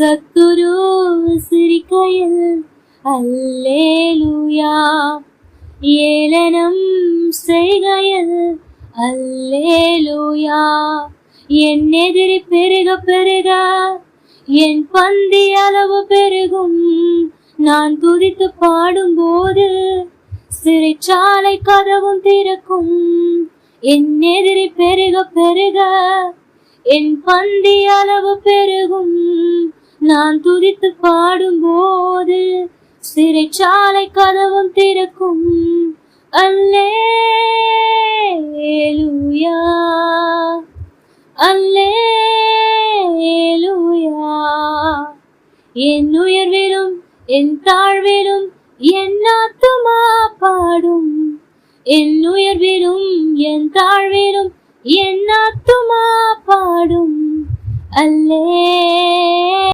சத்துரு சிரிக்கையில் அல்லேலூயா, ஏளனம் செய்கையில் அல்லேலூயா. என் எதிரி பெருக பெருக என் பந்தி அளவு பெருகும். நான் துதித்து பாடும்போது சிறைச்சாலை கதவும் திறக்கும். என் எதிரி பெருக பெருக என் பந்தி அளவு பெருகும். நான் துதித்து பாடும்போது சிறைச்சாலை கதவும் திறக்கும். அல்லேலூயா, அல்லேலூயா. என் உயர்விலும் என் தாழ்விலும் என் ஆத்துமா பாடும். என் உயர்விலும் என் தாழ்விலும் என் ஆத்துமா பாடும். அல்லே